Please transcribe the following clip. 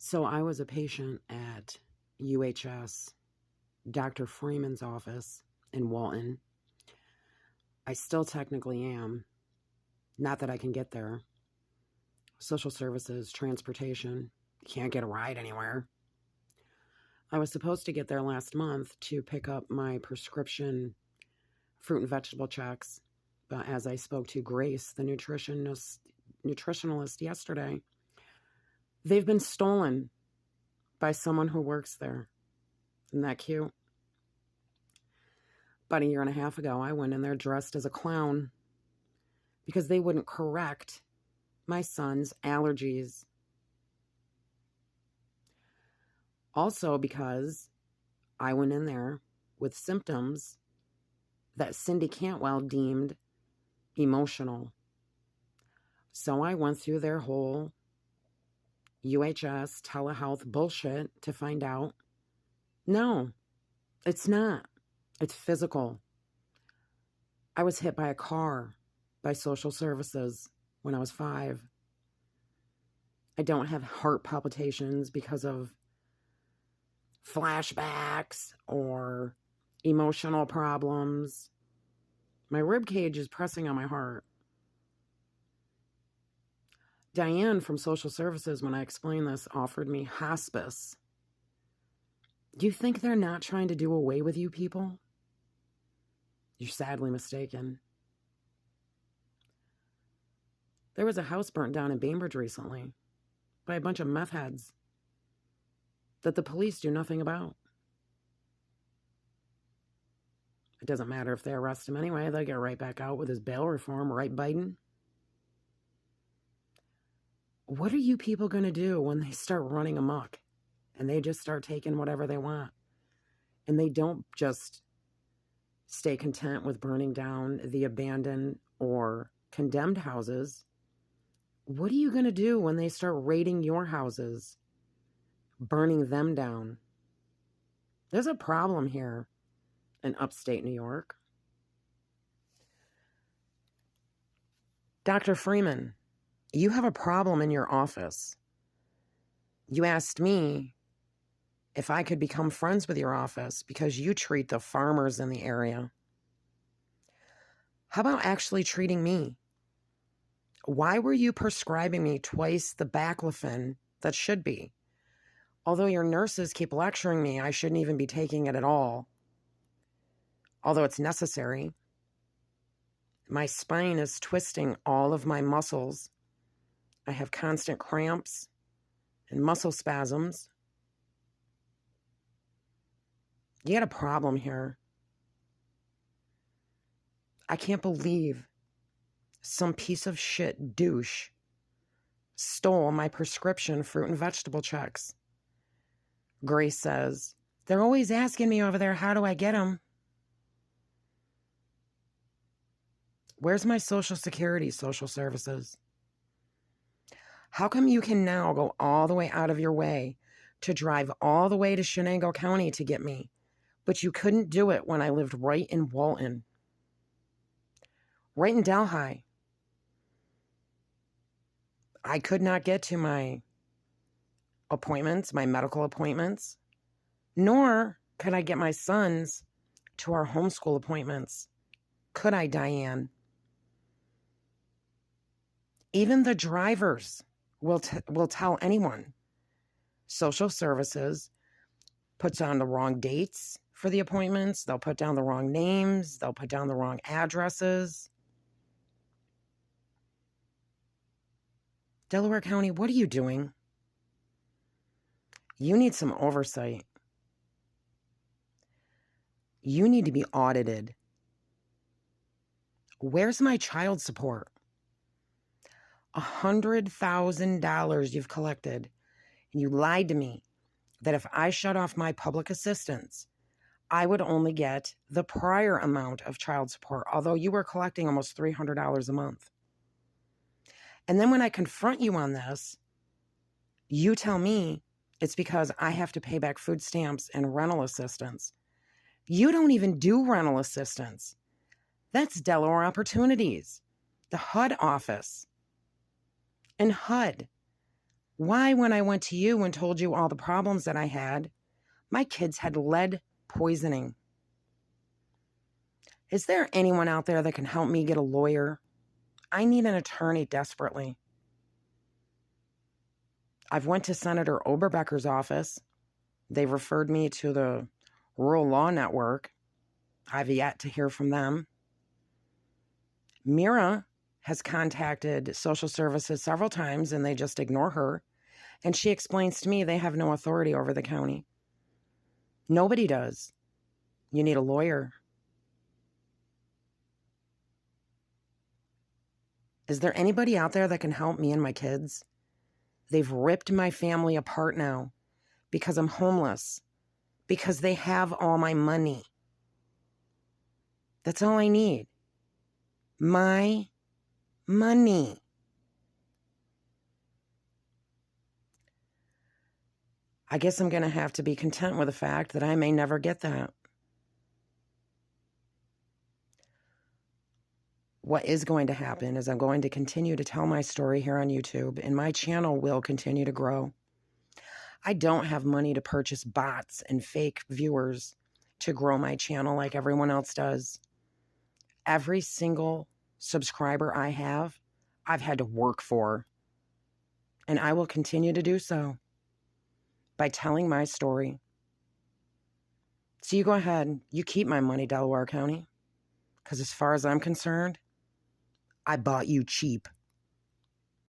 So I was a patient at UHS, Dr. Freeman's office in Walton. I still technically am. Not that I can get there. Social services, transportation, can't get a ride anywhere. I was supposed to get there last month to pick up my prescription fruit and vegetable checks, but as I spoke to Grace, the nutritionalist yesterday, they've been stolen by someone who works there. Isn't that cute? About a year and a half ago, I went in there dressed as a clown because they wouldn't correct my son's allergies. Also because I went in there with symptoms that Cindy Cantwell deemed emotional. So I went through their whole UHS telehealth bullshit to find out, no, it's not. It's physical. I was hit by a car by social services when I was 5. I don't have heart palpitations because of flashbacks or emotional problems. My rib cage is pressing on my heart. Diane from social services, when I explained this, offered me hospice. Do you think they're not trying to do away with you people? You're sadly mistaken. There was a house burnt down in Bainbridge recently by a bunch of meth heads that the police do nothing about. It doesn't matter if they arrest him anyway. They'll get right back out with his bail reform, right, Biden? What are you people going to do when they start running amok and they just start taking whatever they want? And they don't just stay content with burning down the abandoned or condemned houses. What are you going to do when they start raiding your houses, burning them down? There's a problem here in upstate New York. Dr. Freeman, you have a problem in your office. You asked me if I could become friends with your office because you treat the farmers in the area. How about actually treating me? Why were you prescribing me twice the baclofen that should be? Although your nurses keep lecturing me, I shouldn't even be taking it at all. Although it's necessary. My spine is twisting all of my muscles. I have constant cramps and muscle spasms. You got a problem here. I can't believe some piece of shit douche stole my prescription fruit and vegetable checks. Grace says, they're always asking me over there, how do I get them? Where's my Social Security, social services? How come you can now go all the way out of your way to drive all the way to Shenango County to get me, but you couldn't do it when I lived right in Walton, right in Delhi? I could not get to my appointments, my medical appointments, nor could I get my sons to our homeschool appointments. Could I, Diane? Even the drivers will tell anyone. Social services puts on the wrong dates for the appointments. They'll put down the wrong names. They'll put down the wrong addresses. Delaware County, what are you doing? You need some oversight. You need to be audited. Where's my child support? $100,000 you've collected, and you lied to me that if I shut off my public assistance, I would only get the prior amount of child support, although you were collecting almost $300 a month. And then when I confront you on this, you tell me it's because I have to pay back food stamps and rental assistance. You don't even do rental assistance. That's Delaware Opportunities, the HUD office. And HUD, Why, when I went to you and told you all the problems that I had, my kids had lead poisoning? Is there anyone out there that can help me get a lawyer? I need an attorney desperately. I've went to Senator Oberbecker's office. They've referred me to the Rural Law Network. I've yet to hear from them. Mira has contacted social services several times and they just ignore her. And she explains to me they have no authority over the county. Nobody does. You need a lawyer. Is there anybody out there that can help me and my kids? They've ripped my family apart now because I'm homeless, because they have all my money. That's all I need. My money. I guess I'm going to have to be content with the fact that I may never get that. What is going to happen is I'm going to continue to tell my story here on YouTube, and my channel will continue to grow. I don't have money to purchase bots and fake viewers to grow my channel like everyone else does. Every single subscriber I have, I've had to work for, and I will continue to do so by telling my story. So you go ahead, you keep my money, Delaware County, because as far as I'm concerned, I bought you cheap.